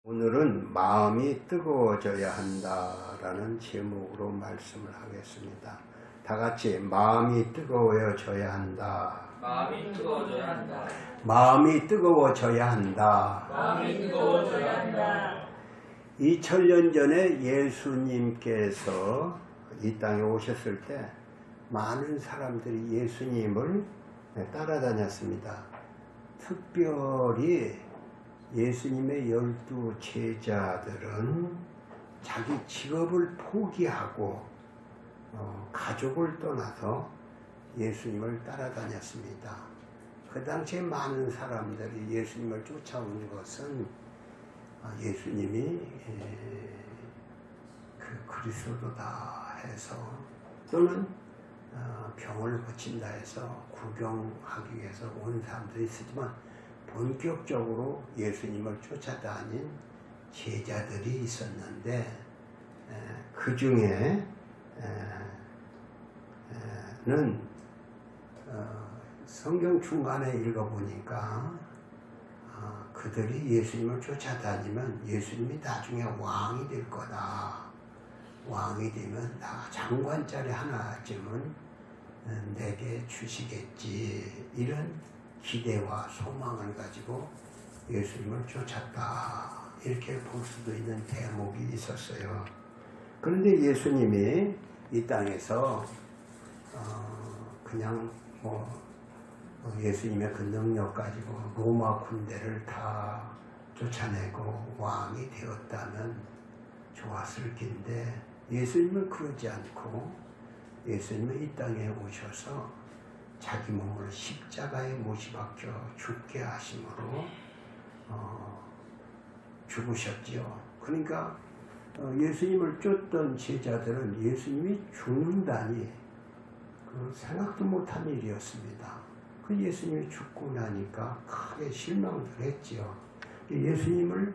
오늘은 마음이 뜨거워져야 한다라는 제목으로 말씀을 하겠습니다. 다 같이 마음이 뜨거워져야 한다. 마음이 뜨거워져야 한다. 마음이 뜨거워져야 한다. 마음이 뜨거워져야 한다. 2000년 전에 예수님께서 이 땅에 오셨을 때 많은 사람들이 예수님을 따라다녔습니다. 특별히 예수님의 12 제자들은 자기 직업을 포기하고 가족을 떠나서 예수님을 따라다녔습니다. 그 당시에 많은 사람들이 예수님을 쫓아온 것은 예수님이 그 그리스도다 해서 또는 병을 고친다 해서 구경하기 위해서 온 사람들이 있었지만 본격적으로 예수님을 쫓아다닌 제자들이 있었는데 그 중에는 성경 중간에 읽어보니까 그들이 예수님을 쫓아다니면 예수님이 나중에 왕이 될 거다. 왕이 되면 나 장관짜리 하나쯤은 내게 주시겠지. 이런 기대와 소망을 가지고 예수님을 쫓았다. 이렇게 볼 수도 있는 대목이 있었어요. 그런데 예수님이 이 땅에서 그냥 예수님의 그 능력 가지고 로마 군대를 다 쫓아내고 왕이 되었다면 좋았을 텐데 예수님은 그러지 않고 예수님은 이 땅에 오셔서 자기 몸을 십자가에 못이 박혀 죽게 하심으로 죽으셨지요. 그러니까 예수님을 쫓던 제자들은 예수님이 죽는다니 생각도 못한 일이었습니다. 그 예수님이 죽고 나니까 크게 실망을 했지요. 예수님을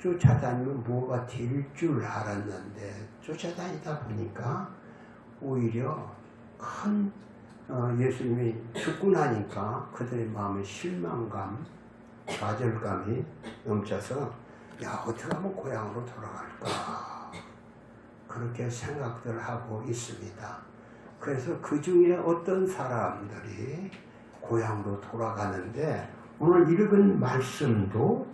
쫓아다니면 뭐가 될 줄 알았는데 쫓아다니다 보니까 오히려 큰 예수님이 죽고 나니까 그들의 마음에 실망감, 좌절감이 넘쳐서 야 어떻게 하면 고향으로 돌아갈까 그렇게 생각들 하고 있습니다. 그래서 그 중에 어떤 사람들이 고향으로 돌아가는데 오늘 읽은 말씀도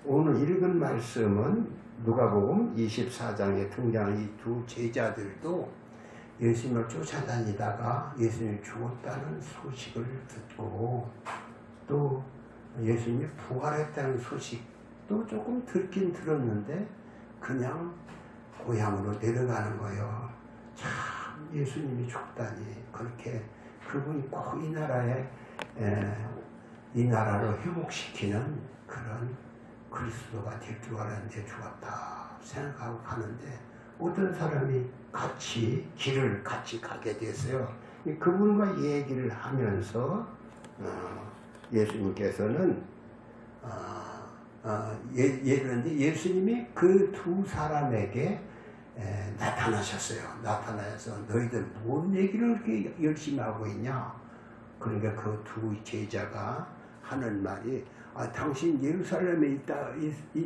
오늘 읽은 말씀은 누가복음 24장에 등장한 이 두 제자들도 예수님을 쫓아다니다가 예수님이 죽었다는 소식을 듣고 또 예수님이 부활했다는 소식도 조금 듣긴 들었는데 그냥 고향으로 내려가는 거예요. 참 예수님이 죽다니 그렇게 그분이 꼭 이 나라를 회복시키는 그런 그리스도가 될 줄 알았는데 죽었다 생각하고 가는데 어떤 사람이 길을 같이 가게 됐어요. 그분과 얘기를 하면서 예수님께서는 예를 예수님이 그 두 사람에게 나타나셨어요. 나타나서 너희들 뭔 얘기를 그렇게 열심히 하고 있냐? 그러니까 그 두 제자가 하는 말이 당신 예루살렘에 있다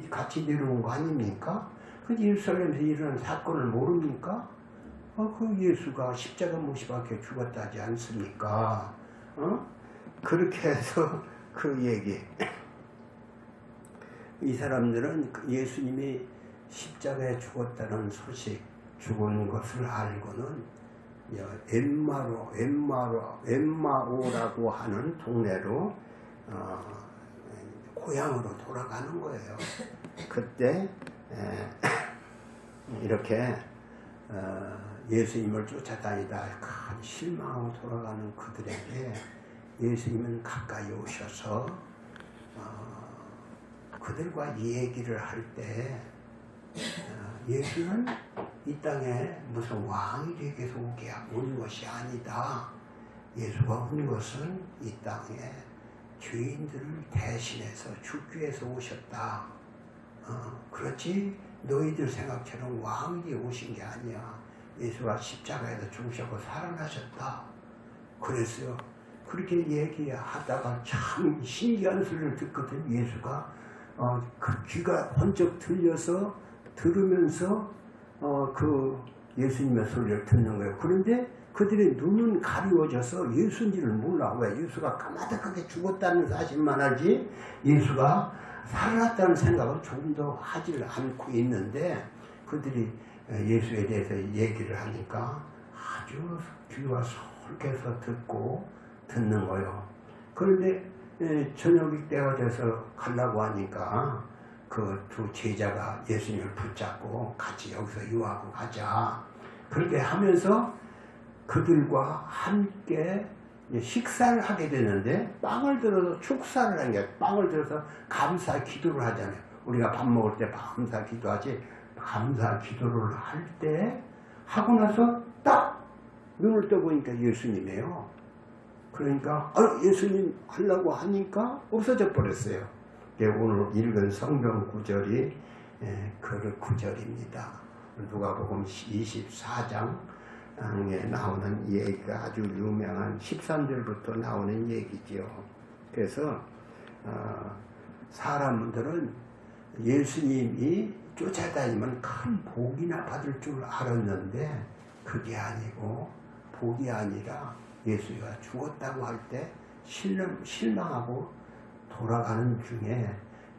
같이 내려온 거 아닙니까? 그 예루살렘에서 일어난 사건을 모릅니까? 그 예수가 십자가 못이 박혀 죽었다지 않습니까? 그렇게 해서 그 얘기. 이 사람들은 예수님이 십자가에 죽었다는 소식, 죽은 것을 알고는 엠마오라고 하는 동네로 고향으로 돌아가는 거예요. 그때 이렇게 예수님을 쫓아다니다 큰 실망하고 돌아가는 그들에게 예수님은 가까이 오셔서 그들과 얘기를 할 때 예수는 이 땅에 무슨 왕이 되기 위해서 온 것이 아니다. 예수가 온 것은 이 땅에 죄인들을 대신해서 죽기 위해서 오셨다. 그렇지 너희들 생각처럼 왕이 되어 오신 게 아니야. 예수가 십자가에서 죽으셨고 살아나셨다. 그래서 그렇게 얘기하다가 참 신기한 소리를 듣거든. 예수가 그 귀가 번쩍 들려서 들으면서 그 예수님의 소리를 듣는 거예요. 그런데 그들의 눈은 가리워져서 예수인지를 몰라. 왜? 예수가 까마득하게 죽었다는 사실만 알지 예수가 살아났다는 생각은 조금 더 하지를 않고 있는데, 그들이 예수에 대해서 얘기를 하니까 아주 귀가 솔깃해서 듣는 거예요. 그런데 저녁이 때가 돼서 가려고 하니까 그 두 제자가 예수님을 붙잡고 같이 여기서 유하고 가자. 그렇게 하면서 그들과 함께 식사를 하게 되는데, 빵을 들어서 축사를 하는 게, 빵을 들어서 감사 기도를 하잖아요. 우리가 밥 먹을 때 감사 기도하지, 감사 기도를 할 때 하고 나서 딱 눈을 떠보니까 예수님이에요. 그러니까 예수님 하려고 하니까 없어져 버렸어요. 오늘 읽은 성경 구절이 그 구절입니다. 누가복음 24장에 나오는 얘기가 아주 유명한 13절부터 나오는 얘기지요. 그래서 사람들은 예수님이 쫓아다니면 큰 복이나 받을 줄 알았는데 그게 아니고, 복이 아니라 예수가 죽었다고 할 때 실망하고 돌아가는 중에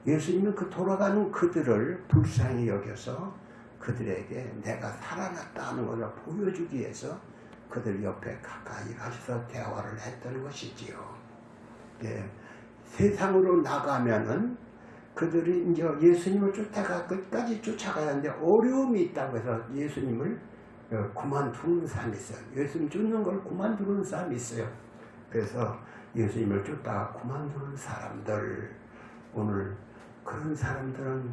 예수님은 그 돌아가는 그들을 불쌍히 여겨서 그들에게 내가 살아났다는 것을 보여주기 위해서 그들 옆에 가까이 가셔서 대화를 했던 것이지요. 예, 세상으로 나가면은 그들이 이제 예수님을 쫓아가 끝까지 쫓아가야 하는데 어려움이 있다고 해서 예수님을 그만두는 사람이 있어요. 예수님 쫓는 걸 그만두는 사람이 있어요. 그래서 예수님을 쫓다가 그만두는 사람들, 오늘 그런 사람들은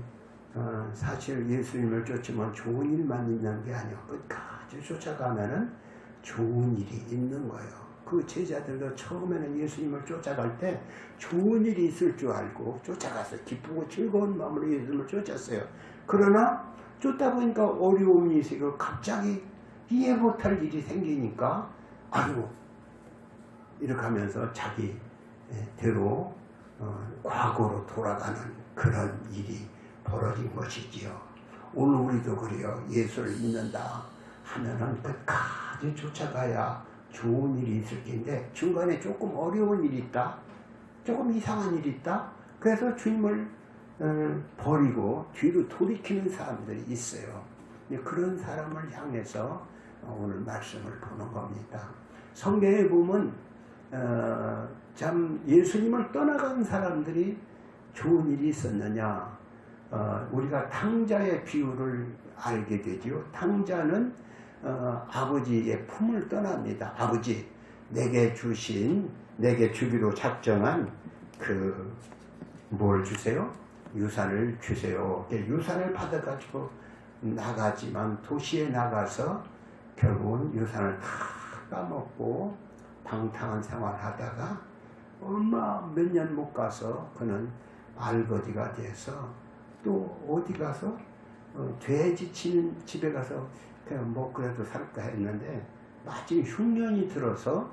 사실 예수님을 쫓으면 좋은 일만 있는 게 아니고 끝까지 쫓아가면은 좋은 일이 있는 거예요. 그 제자들도 처음에는 예수님을 쫓아갈 때 좋은 일이 있을 줄 알고 쫓아가서 기쁘고 즐거운 마음으로 예수님을 쫓았어요. 그러나 쫓다 보니까 어려움이 생기고 갑자기 이해 못할 일이 생기니까 아이고 이렇게 하면서 자기대로 과거로 돌아가는 그런 일이 벌어진 것이지요. 오늘 우리도 그래요. 예수를 믿는다 하면은 끝까지 쫓아가야 좋은 일이 있을 텐데 중간에 조금 어려운 일이 있다, 조금 이상한 일이 있다, 그래서 주님을 버리고 뒤로 돌이키는 사람들이 있어요. 그런 사람을 향해서 오늘 말씀을 보는 겁니다. 성경에 보면 참 예수님을 떠나간 사람들이 좋은 일이 있었느냐, 우리가 탕자의 비유를 알게 되죠. 탕자는 아버지의 품을 떠납니다. 아버지 내게 주기로 작정한 뭘 주세요? 유산을 주세요. 유산을 받아가지고 나가지만 도시에 나가서 결국은 유산을 다 까먹고 방탕한 생활하다가 얼마 몇 년 못 가서 그는 알거지가 돼서 또 어디 가서 돼지 치는 집에 가서 그냥 뭐 그래도 살까 했는데 마침 흉년이 들어서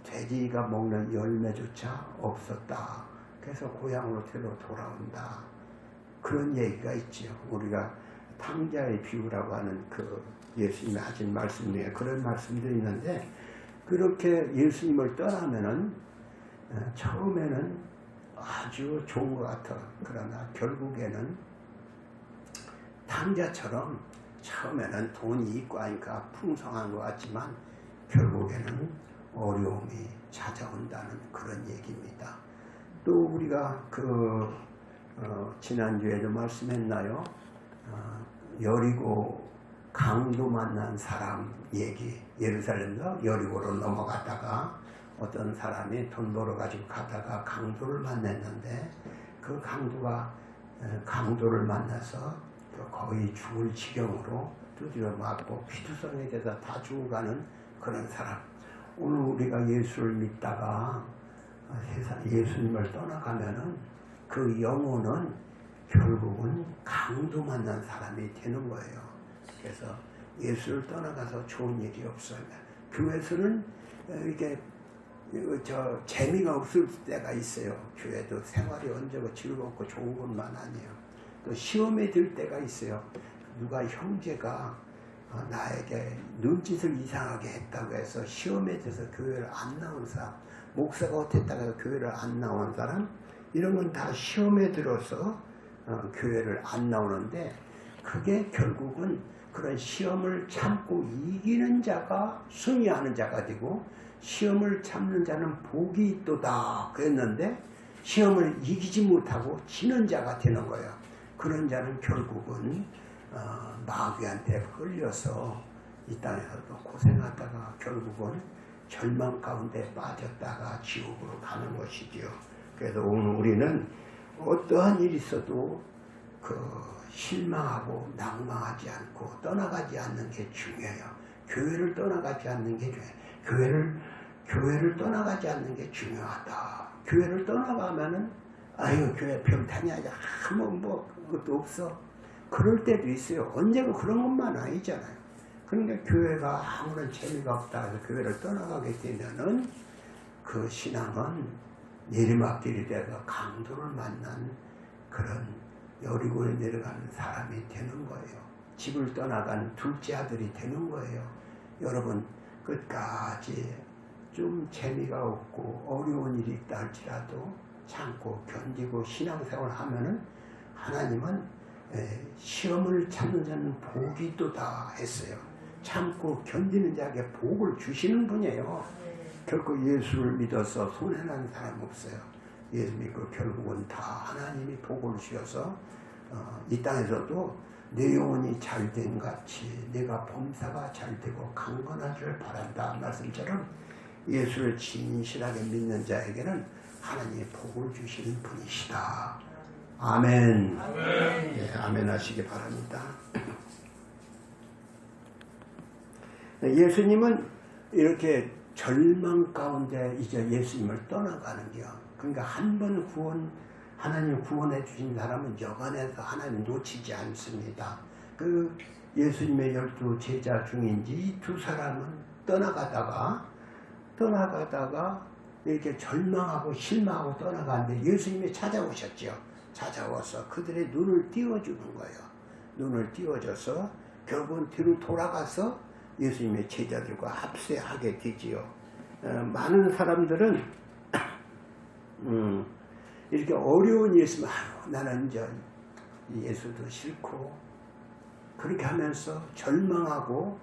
돼지가 먹는 열매조차 없었다. 그래서 고향으로 되로 돌아온다. 그런 얘기가 있지요. 우리가 탕자의 비유라고 하는 그 예수님이 하신 말씀 중에 그런 말씀도 있는데, 그렇게 예수님을 떠나면은 처음에는 아주 좋은 것 같아. 그러나 결국에는 탕자처럼 처음에는 돈이 있고 하니까 풍성한 것 같지만 결국에는 어려움이 찾아온다는 그런 얘기입니다. 또 우리가 지난주에도 말씀했나요? 여리고 강도 만난 사람 얘기. 예루살렘도 여리고로 넘어갔다가 어떤 사람이 돈 벌어가지고 가다가 강도를 만났는데 그 강도가 강도를 만나서 거의 죽을 지경으로 두드려 맞고 피투성이 돼서 다 죽어가는 그런 사람. 오늘 우리가 예수를 믿다가 예수님을 떠나가면은 그 영혼은 결국은 강도 만난 사람이 되는 거예요. 그래서 예수를 떠나가서 좋은 일이 없어요. 교회에서는 이게 재미가 없을 때가 있어요. 교회도 생활이 언제고 즐겁고 좋은 것만 아니에요. 또 시험에 들 때가 있어요. 누가 형제가 나에게 눈짓을 이상하게 했다고 해서 시험에 들어서 교회를 안 나온 사람, 목사가 어땠다고 해서 교회를 안 나온 사람, 이런 건 다 시험에 들어서 교회를 안 나오는데, 그게 결국은 그런 시험을 참고 이기는 자가 승리하는 자가 되고, 시험을 참는 자는 복이 있도다 그랬는데, 시험을 이기지 못하고 지는 자가 되는 거예요. 그런 자는 결국은 마귀한테 끌려서 이 땅에서도 고생하다가 결국은 절망 가운데 빠졌다가 지옥으로 가는 것이지요. 그래서 오늘 우리는 어떠한 일이 있어도 실망하고 낭망하지 않고 떠나가지 않는 게 중요해요. 교회를 떠나가지 않는 게 중요해요. 교회를 떠나가지 않는 게 중요하다. 교회를 떠나가면은 아유 교회 병탄이야 뭐 그것도 없어. 그럴 때도 있어요. 언제고 그런 것만 아니잖아요. 그러니까 교회가 아무런 재미가 없다 해서 교회를 떠나가게 되면은 그 신앙은 내리막길이 돼서 강도를 만난 그런 여리고에 내려가는 사람이 되는 거예요. 집을 떠나간 둘째 아들이 되는 거예요. 여러분 끝까지 좀 재미가 없고 어려운 일이 있다 할지라도 참고 견디고 신앙생활을 하면은 하나님은 시험을 참는 자는 복이 있도다 했어요. 참고 견디는 자에게 복을 주시는 분이에요. 결코 예수를 믿어서 손해난 사람 없어요. 예수 믿고 결국은 다 하나님이 복을 주셔서 이 땅에서도 내 영혼이 잘된 같이 내가 범사가 잘되고 강건한 줄 바란다 말씀처럼 예수를 진실하게 믿는 자에게는 하나님이 복을 주시는 분이시다. 아멘. 아멘. 네, 아멘 하시기 바랍니다. 예수님은 이렇게 절망 가운데 이제 예수님을 떠나가는 게요. 그러니까 한 번 하나님 구원해 주신 사람은 여간해서 하나님 놓치지 않습니다. 그 예수님의 12 제자 중인지 이 두 사람은 떠나가다가 이렇게 절망하고 실망하고 떠나가는데 예수님이 찾아오셨죠. 찾아와서 그들의 눈을 띄워주는 거예요. 눈을 띄워줘서 결국은 뒤로 돌아가서 예수님의 제자들과 합세하게 되지요. 많은 사람들은 이렇게 어려운 일 있으면 나는 이제 예수도 싫고 그렇게 하면서 절망하고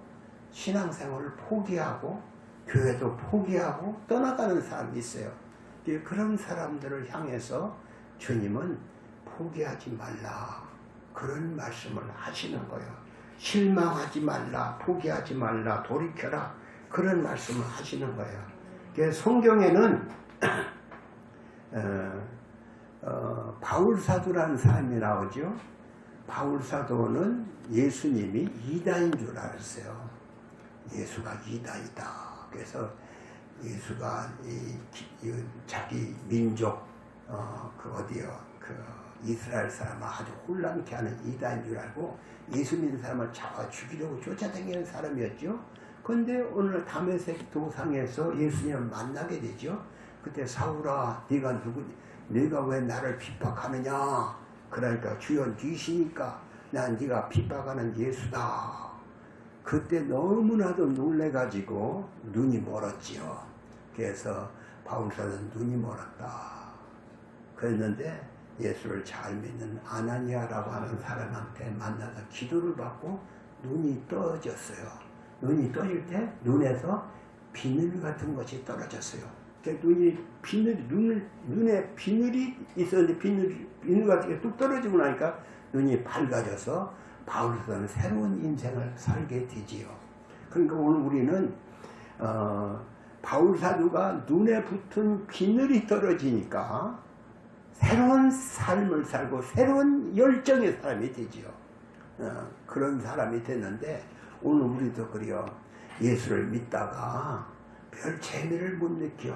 신앙생활을 포기하고 교회도 포기하고 떠나가는 사람이 있어요. 그런 사람들을 향해서 주님은 포기하지 말라 그런 말씀을 하시는 거예요. 실망하지 말라, 포기하지 말라, 돌이켜라 그런 말씀을 하시는 거예요. 성경에는 바울사도라는 사람이 나오죠. 바울사도는 예수님이 이단인 줄 알았어요. 예수가 이단이다. 그래서 예수가 자기 민족 이스라엘 사람을 아주 혼란케 하는 이단인 줄 알고 예수 믿는 사람을 잡아 죽이려고 쫓아다니는 사람이었죠. 그런데 오늘 다메섹 도상에서 예수님을 만나게 되죠. 그때 사울아 네가 왜 나를 핍박하느냐. 그러니까 주여 니시니까 난 네가 핍박하는 예수다. 그때 너무나도 놀래가지고 눈이 멀었지요. 그래서 바울사도는 눈이 멀었다. 그랬는데 예수를 잘 믿는 아나니아라고 하는 사람한테 만나서 기도를 받고 눈이 떠졌어요. 눈이 떠질 때 눈에서 비늘 같은 것이 떨어졌어요. 눈에 비늘이 있었는데 비늘 같은 게 뚝 떨어지고 나니까 눈이 밝아져서 바울사도는 새로운 인생을 살게 되지요. 그러니까 오늘 우리는 바울사도가 눈에 붙은 비늘이 떨어지니까 새로운 삶을 살고 새로운 열정의 사람이 되지요. 그런 사람이 됐는데 오늘 우리도 그래요. 예수를 믿다가 별 재미를 못 느껴.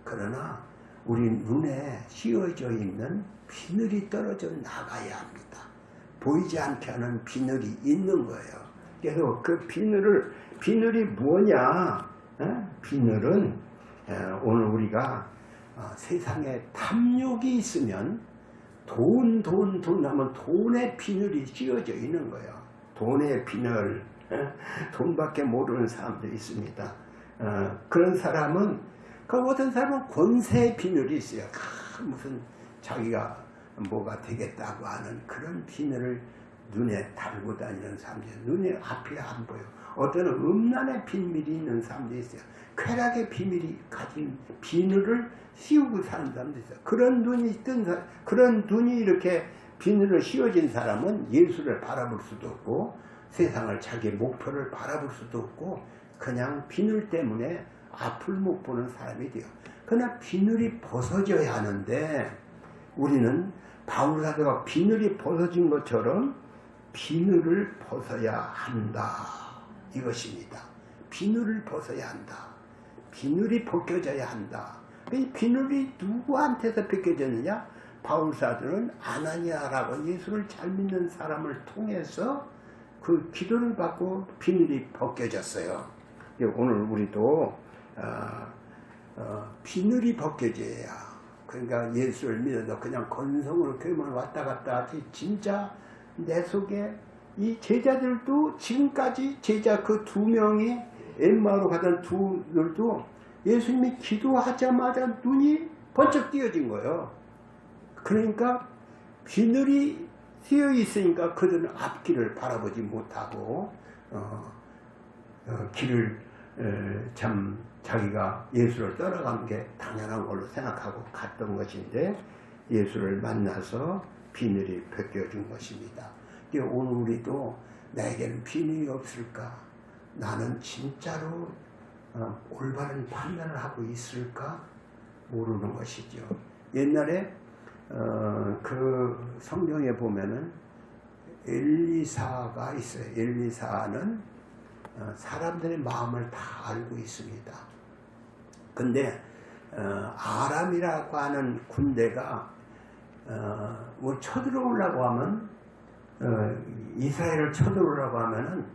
그러나 우리 눈에 씌워져 있는 비늘이 떨어져 나가야 합니다. 보이지 않게 하는 비늘이 있는 거예요. 그래서 그 비늘이 뭐냐? 비늘은 오늘 우리가 세상에 탐욕이 있으면 돈 하면 돈의 비늘이 씌워져 있는 거예요. 돈의 비늘, 돈밖에 모르는 사람도 있습니다. 그런 사람은, 어떤 사람은 권세의 비늘이 있어요. 무슨 자기가 뭐가 되겠다고 하는 그런 비늘을 눈에 달고 다니는 사람들, 눈에 앞이 안 보여. 어떤 음란의 비밀이 있는 사람도 있어요. 쾌락의 비밀이 가진 비늘을 씌우고 사는 사람도 있어요. 그런 눈이 뜬 사람, 그런 눈이 이렇게 비늘을 씌워진 사람은 예수를 바라볼 수도 없고 세상을 자기 목표를 바라볼 수도 없고 그냥 비늘 때문에 앞을 못 보는 사람이 돼요. 그러나 비늘이 벗어져야 하는데 우리는 바울 사도가 비늘이 벗어진 것처럼 비늘을 벗어야 한다. 이것입니다. 비늘을 벗어야 한다. 비늘이 벗겨져야 한다. 이 비늘이 누구한테서 벗겨졌느냐? 바울 사도는 아나니아라고 예수를 잘 믿는 사람을 통해서 그 기도를 받고 비늘이 벗겨졌어요. 오늘 우리도 비늘이 벗겨져야, 그러니까 예수를 믿어도 그냥 건성으로 교회만 왔다 갔다 하지, 진짜 내 속에 이 제자들도 지금까지 제자 그 2명이 엠마오로 가던 두들도 예수님이 기도하자마자 눈이 번쩍 띄어진 거예요. 그러니까 비늘이 씌어 있으니까 그들은 앞길을 바라보지 못하고 길을 참 자기가 예수를 떠나간 게 당연한 걸로 생각하고 갔던 것인데 예수를 만나서 비늘이 벗겨진 것입니다. 오늘 우리도 나에게는 비늘이 없을까? 나는 진짜로 올바른 판단을 하고 있을까? 모르는 것이죠. 옛날에 그 성경에 보면은 엘리사가 있어요. 엘리사는 사람들의 마음을 다 알고 있습니다. 근데 아람이라고 하는 군대가 뭐 쳐들어오려고 하면 이스라엘을 쳐들어오려고 하면은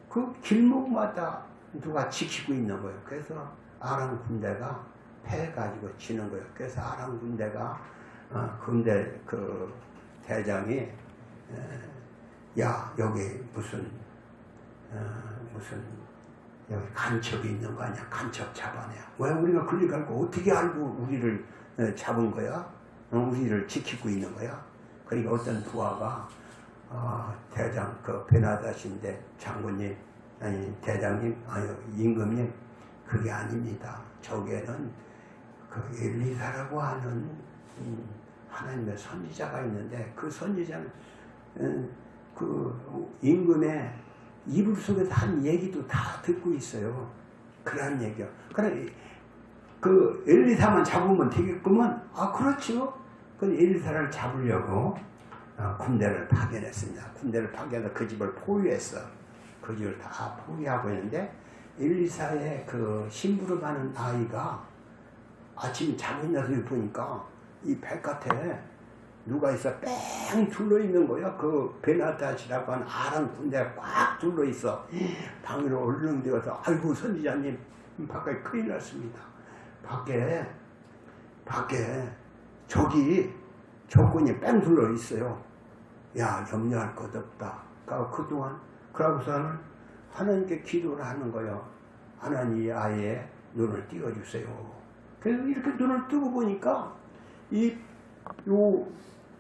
그 길목마다 누가 지키고 있는 거예요. 그래서 아람 군대가 패해가지고 지는 거예요. 그래서 아람 군대가 군대 그 대장이 야 여기 무슨 여기 간첩이 있는 거 아니야? 간첩 잡아내. 왜 우리가 그리 갈고 어떻게 알고 우리를 잡은 거야? 우리를 지키고 있는 거야? 그러니까 어떤 부하가 대장 그 베나다신데 장군님 아니 대장님 아니 임금님 그게 아닙니다. 저게는 그 엘리사라고 하는 하나님의 선지자가 있는데 그 선지자는 그 임금의 이불 속에서 한 얘기도 다 듣고 있어요. 그런 얘기요. 그래 그 엘리사만 잡으면 되겠구먼. 그렇죠. 그 엘리사를 잡으려고 군대를 파견했습니다. 군대를 파견해서 그 집을 포위했어. 그 집을 다 포위하고 있는데 엘리사의 그 심부름하는 아이가 아침 자고 있나서 보니까 이 바깥에 누가 있어 뺑 둘러있는 거야. 그 베나다시라고 하는 아람 군대가 꽉 둘러있어. 방으로 얼른 들어가서 아이고 선지자님 바깥에 큰일 났습니다. 밖에 저기 적군이 뺑 둘러있어요. 야 염려할 것 없다. 그동안 그러고서는 하나님께 기도를 하는 거예요. 하나님 이 아이의 눈을 띄워주세요. 그래서 이렇게 눈을 뜨고 보니까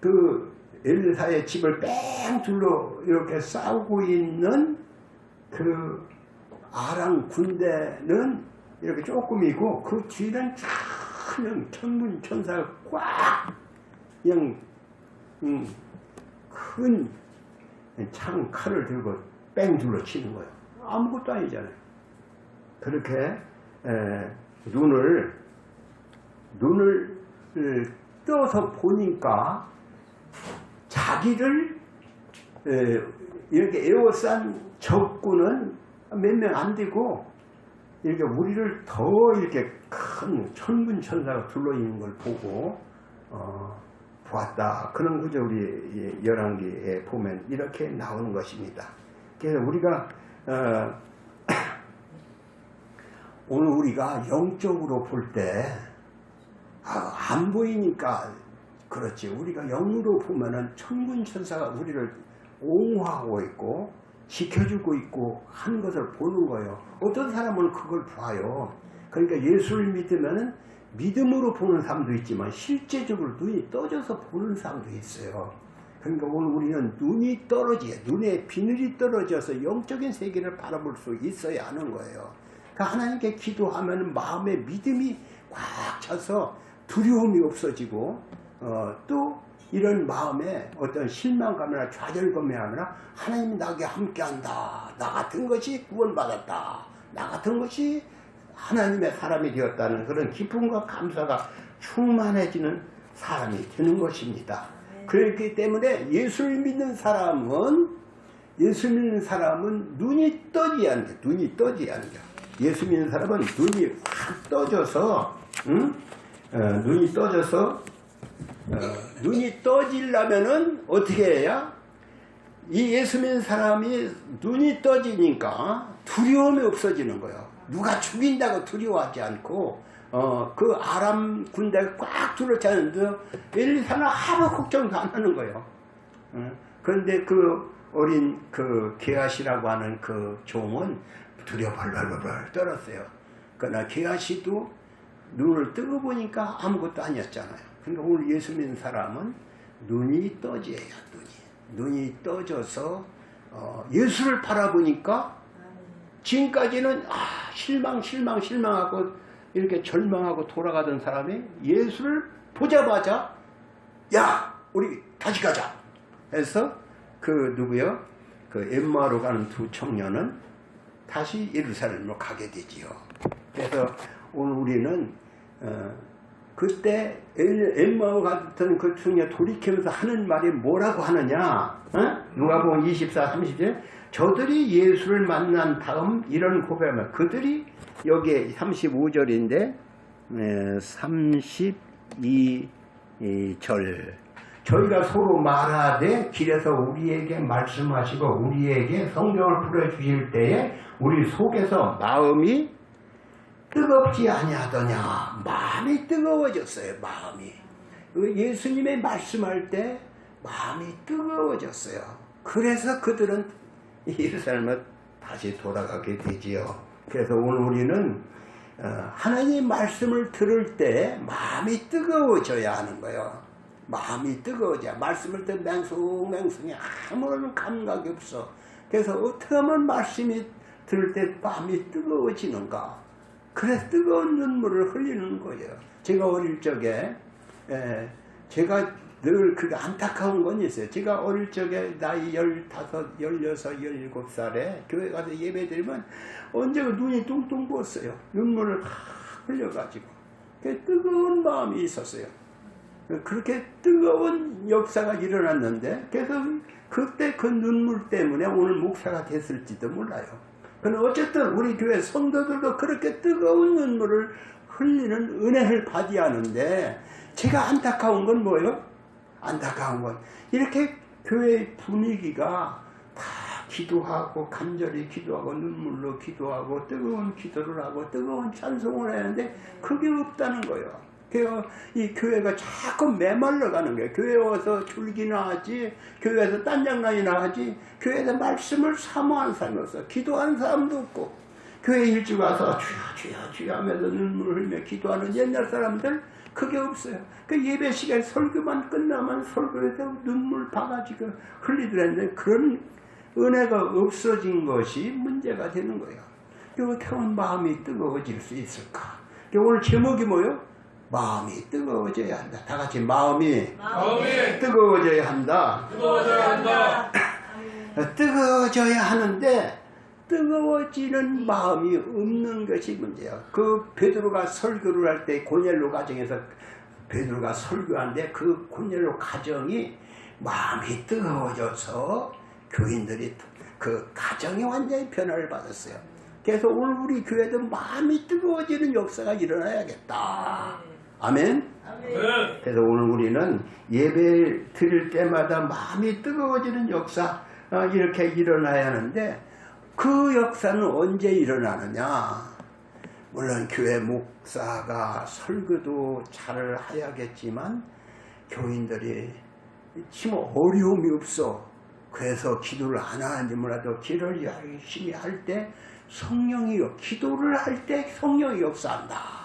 그 엘리사의 집을 뺑 둘러 이렇게 싸우고 있는 그 아람 군대는 이렇게 조금이고 그 뒤는 그냥 천문천사가 꽉 그냥 큰 창 칼을 들고 뺑 둘러 치는 거예요. 아무것도 아니잖아요. 그렇게 눈을 떠서 보니까 자기를 이렇게 에워싼 적군은 몇 명 안 되고 이렇게 우리를 더 이렇게 큰 천문천사가 둘러있는 걸 보고 보았다. 그런 거죠. 우리 열왕기에 보면 이렇게 나오는 것입니다. 그래서 우리가 오늘 우리가 영적으로 볼 때 안 보이니까 그렇지. 우리가 영으로 보면은 천군 천사가 우리를 옹호하고 있고 지켜주고 있고 한 것을 보는 거예요. 어떤 사람은 그걸 봐요. 그러니까 예수를 믿으면은 믿음으로 보는 사람도 있지만 실제적으로 눈이 떠져서 보는 사람도 있어요. 그러니까 오늘 우리는 눈이 떨어져야, 눈에 비늘이 떨어져서 영적인 세계를 바라볼 수 있어야 하는 거예요. 그러니까 하나님께 기도하면 마음에 믿음이 꽉 차서 두려움이 없어지고 또 이런 마음에 어떤 실망감이나 좌절감이나 하나님이 나에게 함께한다. 나 같은 것이 구원받았다. 나 같은 것이 하나님의 사람이 되었다는 그런 기쁨과 감사가 충만해지는 사람이 되는 것입니다. 그렇기 때문에 예수를 믿는 사람은 눈이 떠져야 한다. 눈이 떠져야 한다. 예수 믿는 사람은 눈이 확 떠져서 눈이 떠지려면은 어떻게 해야? 이 예수 믿는 사람이 눈이 떠지니까 두려움이 없어지는 거예요. 누가 죽인다고 두려워하지 않고 그 아람 군대가 꽉 둘러차는데 엘리사는 아무 걱정도 안 하는 거예요. 그런데 그 어린 그 게하시라고 하는 그 종은 두려워 벌벌 떨었어요. 그러나 게하시도 눈을 뜨고 보니까 아무것도 아니었잖아요. 그러니까 오늘 예수 믿는 사람은 눈이 떠져야 눈이 떠져서 예수를 바라보니까 지금까지는 실망하고 이렇게 절망하고 돌아가던 사람이 예수를 보자마자 야 우리 다시 가자 해서 그 엠마오로 가는 두 청년은 다시 예루살렘으로 가게 되지요. 그래서 오늘 우리는 그때 엠마오 같은 그 중에 돌이키면서 하는 말이 뭐라고 하느냐? 누가복음 24, 30절 저들이 예수를 만난 다음 이런 고백하면 그들이 여기에 35절인데 32절 저희가 서로 말하되 길에서 우리에게 말씀하시고 우리에게 성경을 풀어주실 때에 우리 속에서 마음이 뜨겁지 아니하더냐. 마음이 뜨거워졌어요. 마음이. 예수님의 말씀할 때 마음이 뜨거워졌어요. 그래서 그들은 예루살렘에 다시 돌아가게 되지요. 그래서 오늘 우리는 하나님 말씀을 들을 때 마음이 뜨거워져야 하는 거예요. 마음이 뜨거워져야. 말씀을 듣 맹숭맹숭해 아무런 감각이 없어. 그래서 어떻게 하면 말씀이 들을 때 마음이 뜨거워지는가. 그래서 뜨거운 눈물을 흘리는 거예요. 제가 어릴 적에 제가 늘 그게 안타까운 건 있어요. 제가 어릴 적에 나이 15, 16, 17살에 교회 가서 예배 드리면 언제가 눈이 뚱뚱 부었어요. 눈물을 막 흘려가지고. 뜨거운 마음이 있었어요. 그렇게 뜨거운 역사가 일어났는데 그래서 그때 그 눈물 때문에 오늘 목사가 됐을지도 몰라요. 그런데 어쨌든 우리 교회 성도들도 그렇게 뜨거운 눈물을 흘리는 은혜를 받아야 하는데 제가 안타까운 건 뭐예요? 안타까운 건 이렇게 교회 분위기가 다 기도하고 간절히 기도하고 눈물로 기도하고 뜨거운 기도를 하고 뜨거운 찬송을 하는데 그게 없다는 거예요. 그래서 이 교회가 자꾸 메말라 가는 거예요. 교회 와서 줄기나 하지, 교회에서 딴장난이나 하지, 교회에서 말씀을 사모하는 사람이 없어. 기도하는 사람도 없고, 교회 일찍 와서 주여 하면서 눈물을 흘리며 기도하는 옛날 사람들 그게 없어요. 그 예배 시간 설교만 끝나면 설교에서 눈물 바가지고 흘리더랬는데 그런 은혜가 없어진 것이 문제가 되는 거예요. 그리고 태운 마음이 뜨거워질 수 있을까? 오늘 제목이 뭐예요? 마음이 뜨거워져야 한다. 다 같이 마음이 뜨거워져야 한다. 뜨거워져야 하는데 뜨거워지는 마음이 없는 것이 문제야. 그 베드로가 설교를 할 때 고넬로 가정에서 베드로가 설교하는데 그 고넬로 가정이 마음이 뜨거워져서 교인들이 그 가정이 완전히 변화를 받았어요. 그래서 오늘 우리 교회도 마음이 뜨거워지는 역사가 일어나야겠다. 아멘? 그래서 오늘 우리는 예배 드릴 때마다 마음이 뜨거워지는 역사 이렇게 일어나야 하는데 그 역사는 언제 일어나느냐? 물론 교회 목사가 설교도 잘 해야겠지만 교인들이 참 어려움이 없어. 그래서 기도를 안 하는지 몰라도 기도를 열심히 할 때 기도를 할 때 성령이 역사한다.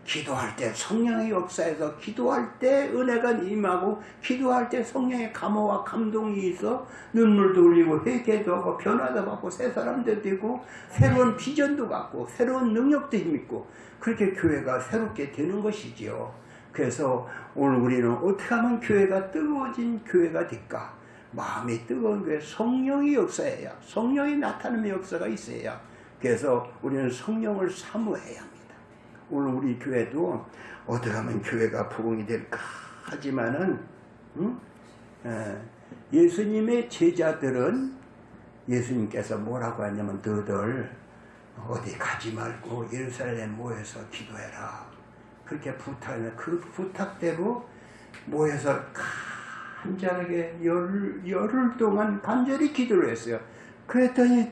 기도할 때 성령의 역사에서 기도할 때 은혜가 임하고 기도할 때 성령의 감화와 감동이 있어 눈물도 흘리고 회개도 하고 변화도 받고 새 사람도 되고 새로운 비전도 갖고 새로운 능력도 힘있고 그렇게 교회가 새롭게 되는 것이지요. 그래서 오늘 우리는 어떻게 하면 교회가 뜨거워진 교회가 될까? 마음이 뜨거운 교회 성령의 역사예요. 성령이 나타나는 역사가 있어야. 그래서 우리는 성령을 사모해야 합니다. 오늘 우리 교회도 어떻게 하면 교회가 부흥이 될까 하지만은 예수님의 제자들은 예수님께서 뭐라고 하냐면 너희들 어디 가지 말고 예루살렘 모여서 기도해라. 그렇게 부탁하는 그 부탁대로 모여서 간절하게 열흘 동안 간절히 기도를 했어요. 그랬더니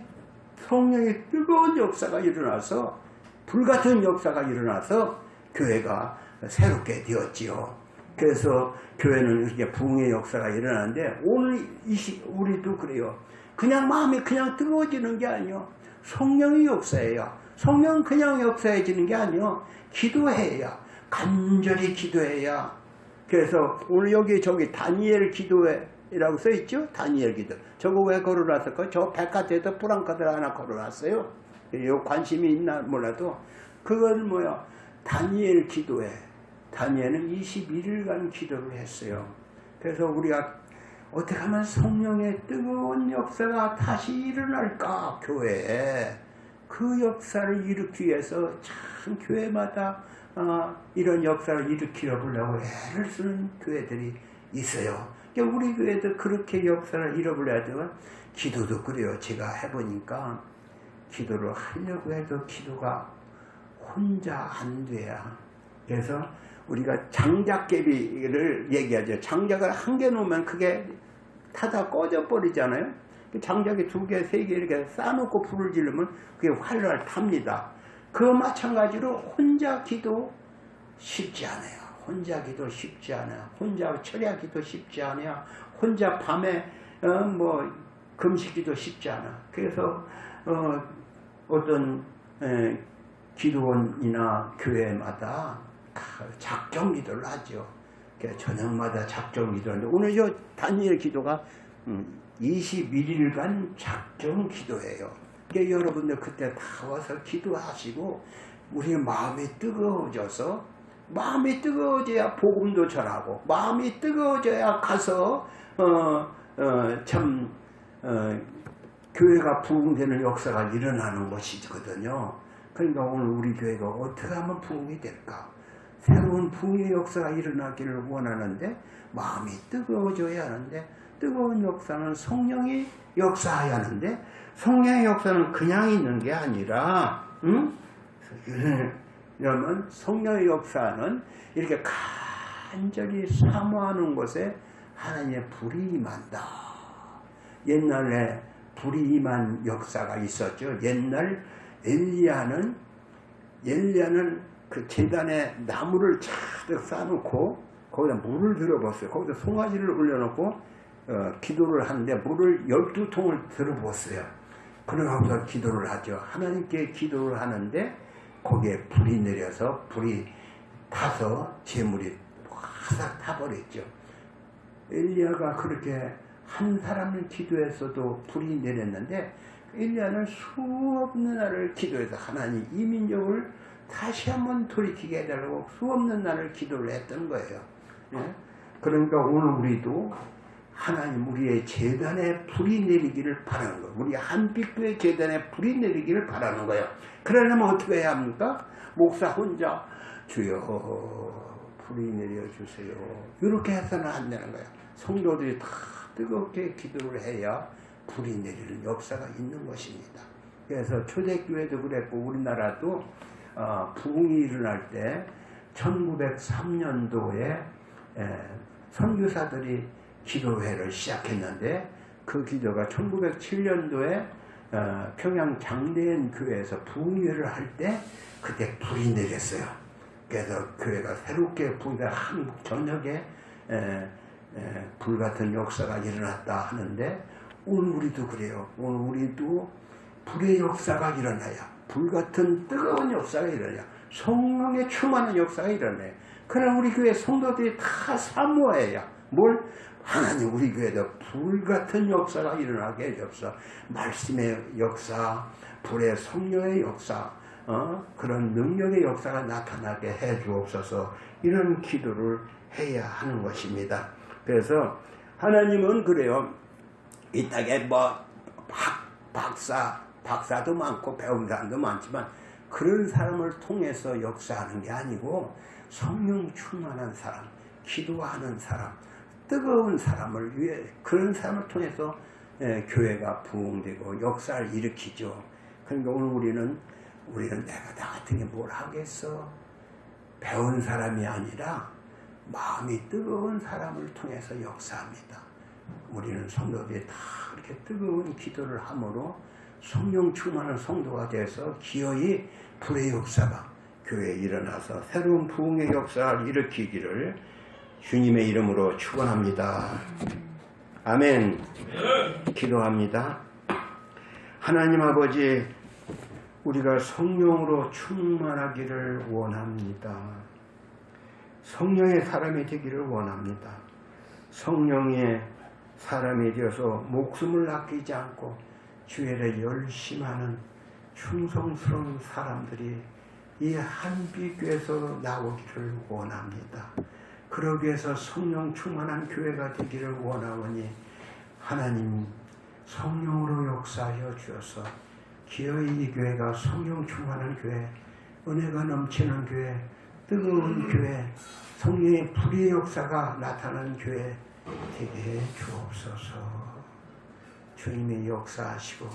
성령의 뜨거운 역사가 일어나서 불같은 역사가 일어나서 교회가 새롭게 되었지요. 그래서 교회는 이렇게 부흥의 역사가 일어나는데 오늘 우리도 그래요. 그냥 마음이 그냥 뜨거워지는 게 아니요. 성령의 역사예요. 성령은 그냥 역사해지는 게 아니요. 기도해야. 간절히 기도해야. 그래서 오늘 여기 저기 다니엘 기도회라고 써있죠? 다니엘 기도. 저거 왜 걸어놨을까? 저 백화점에도 프랑카드를 하나 걸어놨어요. 요 관심이 있나 몰라도 그건 뭐야? 다니엘 기도회. 다니엘은 21일간 기도를 했어요. 그래서 우리가 어떻게 하면 성령의 뜨거운 역사가 다시 일어날까? 교회에. 그 역사를 일으키기 위해서 참 교회마다 이런 역사를 일으키려 보려고 애를 쓰는 교회들이 있어요. 그러니까 우리 교회도 그렇게 역사를 이뤄보려야 되면 기도도 그래요. 제가 해보니까 기도를 하려고 해도 기도가 혼자 안 돼야. 그래서 우리가 장작개비를 얘기하죠. 장작을 한 개 놓으면 그게 타다 꺼져버리잖아요. 장작이 2개, 3개 이렇게 쌓아놓고 불을 지르면 그게 활활 탑니다. 그 마찬가지로 혼자 기도 쉽지 않아요. 혼자 기도 쉽지 않아요. 혼자 철야기도 쉽지 않아요. 혼자 밤에 금식기도 쉽지 않아. 그래서 어떤 기도원이나 교회마다 작정기도를 하죠. 저녁마다 작정기도하는데 오늘 저 다니엘 기도가 21일간 작정기도예요. 그러니까 여러분들 그때 다 와서 기도하시고 우리 마음이 뜨거워져서 마음이 뜨거워져야 복음도 전하고 마음이 뜨거워져야 가서 교회가 부흥되는 역사가 일어나는 것이거든요. 그러니까 오늘 우리 교회가 어떻게 하면 부흥이 될까? 새로운 부흥의 역사가 일어나기를 원하는데 마음이 뜨거워져야 하는데 뜨거운 역사는 성령이 역사해야 하는데 성령의 역사는 그냥 있는 게 아니라 그러면 성령의 역사는 이렇게 간절히 사모하는 것에 하나님의 불이 임한다. 옛날에 불이 임한 역사가 있었죠. 옛날 엘리야는 그 제단에 나무를 차득 쌓아놓고 거기다 물을 들어봤어요. 거기다 송아지를 올려놓고 기도를 하는데 물을 12통을 들어봤어요. 그러고서 기도를 하죠. 하나님께 기도를 하는데 거기에 불이 내려서 불이 타서 재물이 화삭 타버렸죠. 엘리야가 그렇게 한 사람을 기도했어도 불이 내렸는데 엘리야는 수없는 날을 기도해서 하나님 이 민족을 다시 한번 돌이키게 해달라고 수없는 날을 기도를 했던 거예요. 예? 그러니까 오늘 우리도 하나님 우리의 재단에 불이 내리기를 바라는 거예요. 우리 한빛교회 재단에 불이 내리기를 바라는 거예요. 그러려면 어떻게 해야 합니까? 목사 혼자 주여 불이 내려주세요. 이렇게 해서는 안 되는 거예요. 성도들이 다 뜨겁게 기도를 해야 불이 내리는 역사가 있는 것입니다. 그래서 초대교회도 그랬고 우리나라도 부흥이 일어날 때 1903년도에 선교사들이 기도회를 시작했는데 그 기도가 1907년도에 평양 장대현 교회에서 부흥회를 할 때 그때 불이 내렸어요. 그래서 교회가 새롭게 부흥회 한국 전역에 불같은 역사가 일어났다 하는데 오늘 우리도 그래요. 오늘 우리도 불의 역사가 일어나야 불같은 뜨거운 역사가 일어나야 성령의 충만한 역사가 일어나요. 그러나 우리 교회 성도들이 다 사모해야 뭘? 하나님 우리 교회에도 불같은 역사가 일어나게 해주옵소서. 말씀의 역사, 불의 성령의 역사, 그런 능력의 역사가 나타나게 해주옵소서. 이런 기도를 해야 하는 것입니다. 그래서 하나님은 그래요. 이 땅에 뭐 박사도 많고 배운 사람도 많지만 그런 사람을 통해서 역사하는 게 아니고 성령 충만한 사람, 기도하는 사람, 뜨거운 사람을 위해 그런 사람을 통해서 교회가 부흥되고 역사를 일으키죠. 그러니까 오늘 우리는 내가 나 같은 게 뭘 하겠어? 배운 사람이 아니라 마음이 뜨거운 사람을 통해서 역사합니다. 우리는 성도들이 다 그렇게 뜨거운 기도를 함으로 성령 충만한 성도가 돼서 기어이 불의 역사가 교회에 일어나서 새로운 부흥의 역사를 일으키기를 주님의 이름으로 축원합니다. 아멘. 기도합니다. 하나님 아버지, 우리가 성령으로 충만하기를 원합니다. 성령의 사람이 되기를 원합니다. 성령의 사람이 되어서 목숨을 아끼지 않고 주의 일에 열심하는 충성스러운 사람들이 이 한비교에서 나오기를 원합니다. 그러기 위해서 성령 충만한 교회가 되기를 원하오니 하나님 성령으로 역사하여 주어서 기어이 이 교회가 성령 충만한 교회, 은혜가 넘치는 교회, 뜨거운 교회, 성령의 불의 역사가 나타나는 교회 되게 해 주옵소서. 주님이 역사하시고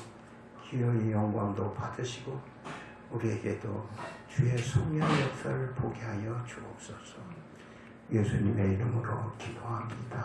기어이 영광도 받으시고 우리에게도 주의 성령의 역사를 보게 하여 주옵소서. 예수님의 이름으로 기도합니다.